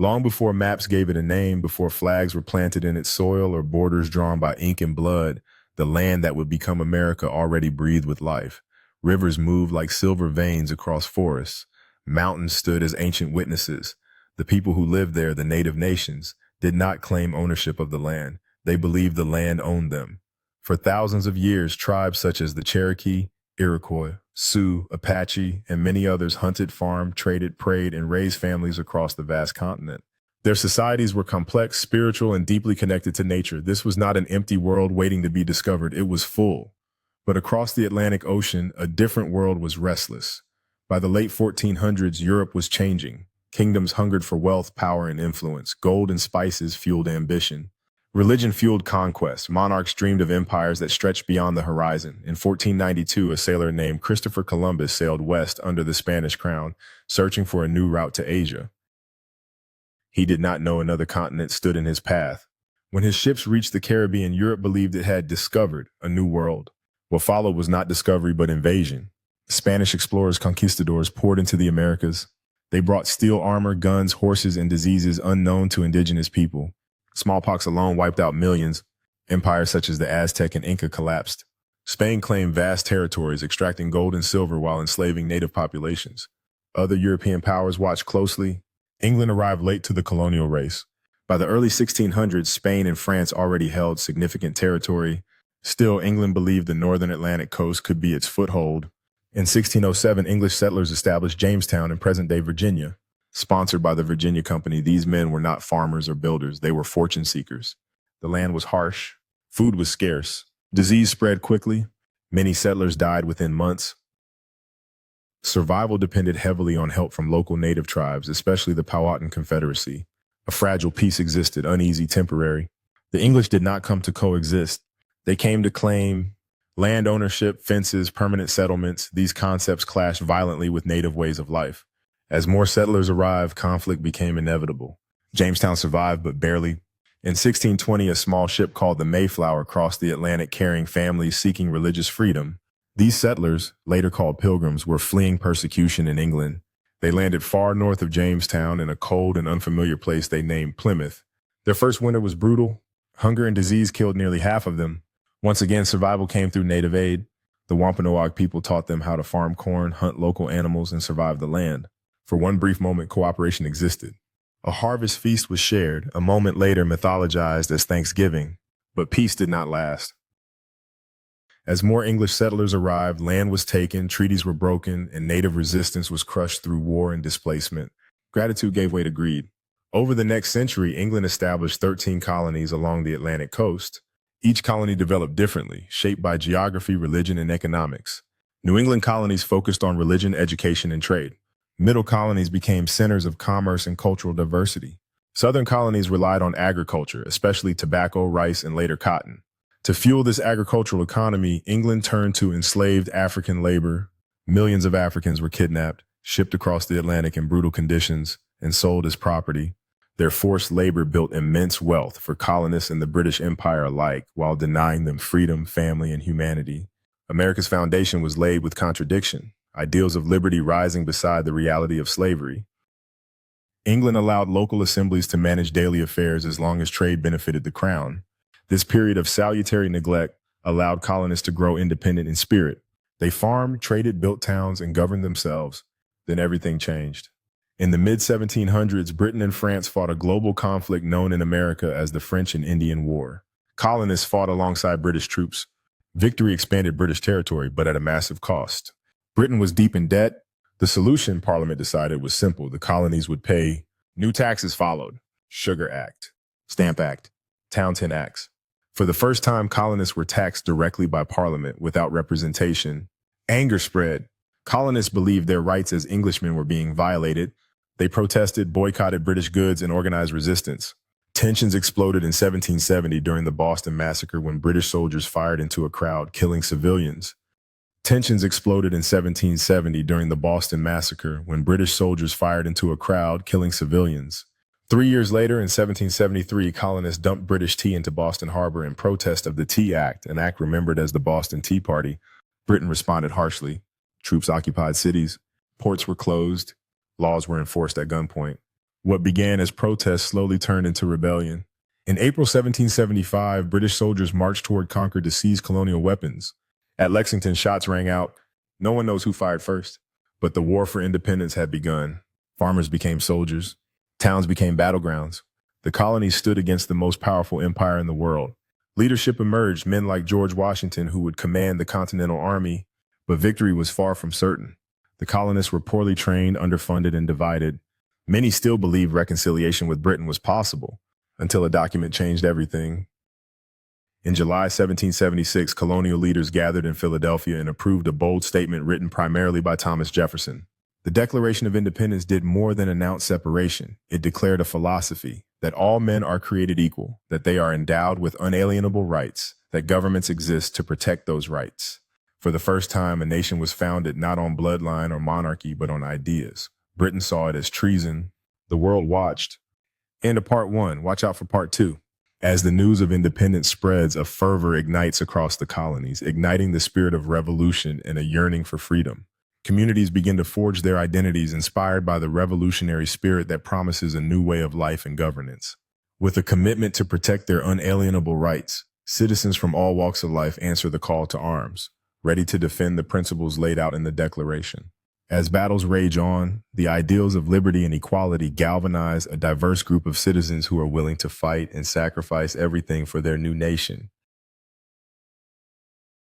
Long before maps gave it a name, before flags were planted in its soil or borders drawn by ink and blood, the land that would become America already breathed with life. Rivers moved like silver veins across forests. Mountains stood as ancient witnesses. The people who lived there, the native nations, did not claim ownership of the land. They believed the land owned them. For thousands of years, tribes such as the Cherokee, Iroquois, Sioux, Apache, and many others hunted, farmed, traded, prayed, and raised families across the vast continent. Their societies were complex, spiritual, and deeply connected to nature. This was not an empty world waiting to be discovered. It was full. But across the Atlantic Ocean, a different world was restless. By the late 1400s, Europe was changing. Kingdoms hungered for wealth, power, and influence. Gold and spices fueled ambition. Religion fueled conquest. Monarchs dreamed of empires that stretched beyond the horizon. In 1492, a sailor named Christopher Columbus sailed west under the Spanish crown, searching for a new route to Asia. He did not know another continent stood in his path. When his ships reached the Caribbean, Europe believed it had discovered a new world. What followed was not discovery, but invasion. Spanish explorers, conquistadors, poured into the Americas. They brought steel armor, guns, horses, and diseases unknown to indigenous people. Smallpox alone wiped out millions. Empires such as the Aztec and Inca collapsed. Spain claimed vast territories, extracting gold and silver while enslaving native populations. Other European powers watched closely. England arrived late to the colonial race. By the early 1600s, Spain and France already held significant territory. Still, England believed the northern Atlantic coast could be its foothold. In 1607, English settlers established Jamestown in present-day Virginia. Sponsored by the Virginia Company, these men were not farmers or builders. They were fortune seekers. The land was harsh. Food was scarce. Disease spread quickly. Many settlers died within months. Survival depended heavily on help from local native tribes, especially the Powhatan Confederacy. A fragile peace existed, uneasy, temporary. The English did not come to coexist. They came to claim land ownership, fences, permanent settlements. These concepts clashed violently with native ways of life. As more settlers arrived, conflict became inevitable. Jamestown survived, but barely. In 1620, a small ship called the Mayflower crossed the Atlantic carrying families seeking religious freedom. These settlers, later called Pilgrims, were fleeing persecution in England. They landed far north of Jamestown in a cold and unfamiliar place they named Plymouth. Their first winter was brutal. Hunger and disease killed nearly half of them. Once again, survival came through native aid. The Wampanoag people taught them how to farm corn, hunt local animals, and survive the land. For one brief moment, cooperation existed. A harvest feast was shared, a moment later mythologized as Thanksgiving. But peace did not last. As more English settlers arrived, land was taken, treaties were broken, and native resistance was crushed through war and displacement. Gratitude gave way to greed. Over the next century, England established 13 colonies along the Atlantic coast. Each colony developed differently, shaped by geography, religion, and economics. New England colonies focused on religion, education, and trade. Middle colonies became centers of commerce and cultural diversity. Southern colonies relied on agriculture, especially tobacco, rice, and later cotton. To fuel this agricultural economy, England turned to enslaved African labor. Millions of Africans were kidnapped, shipped across the Atlantic in brutal conditions, and sold as property. Their forced labor built immense wealth for colonists and the British Empire alike, while denying them freedom, family, and humanity. America's foundation was laid with contradiction, ideals of liberty rising beside the reality of slavery. England allowed local assemblies to manage daily affairs as long as trade benefited the crown. This period of salutary neglect allowed colonists to grow independent in spirit. They farmed, traded, built towns, and governed themselves. Then everything changed. In the mid-1700s, Britain and France fought a global conflict known in America as the French and Indian War. Colonists fought alongside British troops. Victory expanded British territory, but at a massive cost. Britain was deep in debt. The solution, Parliament decided, was simple. The colonies would pay. New taxes followed. Sugar Act, Stamp Act, Townshend Acts. For the first time, colonists were taxed directly by Parliament without representation. Anger spread. Colonists believed their rights as Englishmen were being violated. They protested, boycotted British goods, and organized resistance. Tensions exploded in 1770 during the Boston Massacre when British soldiers fired into a crowd, killing civilians. Tensions exploded in 1770 during the Boston Massacre when British soldiers fired into a crowd, killing civilians. 3 years later, in 1773, colonists dumped British tea into Boston Harbor in protest of the Tea Act, an act remembered as the Boston Tea Party. Britain responded harshly. Troops occupied cities. Ports were closed. Laws were enforced at gunpoint. What began as protests slowly turned into rebellion. In April 1775, British soldiers marched toward Concord to seize colonial weapons. At Lexington, shots rang out. No one knows who fired first, but the war for independence had begun. Farmers became soldiers. Towns became battlegrounds. The colonies stood against the most powerful empire in the world. Leadership emerged, men like George Washington who would command the Continental Army, but victory was far from certain. The colonists were poorly trained, underfunded, and divided. Many still believed reconciliation with Britain was possible, until a document changed everything. In July 1776, colonial leaders gathered in Philadelphia and approved a bold statement written primarily by Thomas Jefferson. The Declaration of Independence did more than announce separation. It declared a philosophy that all men are created equal, that they are endowed with unalienable rights, that governments exist to protect those rights. For the first time, a nation was founded not on bloodline or monarchy, but on ideas. Britain saw it as treason. The world watched. End of part one. Watch out for part two. As the news of independence spreads, a fervor ignites across the colonies, igniting the spirit of revolution and a yearning for freedom. Communities begin to forge their identities inspired by the revolutionary spirit that promises a new way of life and governance. With a commitment to protect their unalienable rights, citizens from all walks of life answer the call to arms, ready to defend the principles laid out in the Declaration. As battles rage on, the ideals of liberty and equality galvanize a diverse group of citizens who are willing to fight and sacrifice everything for their new nation.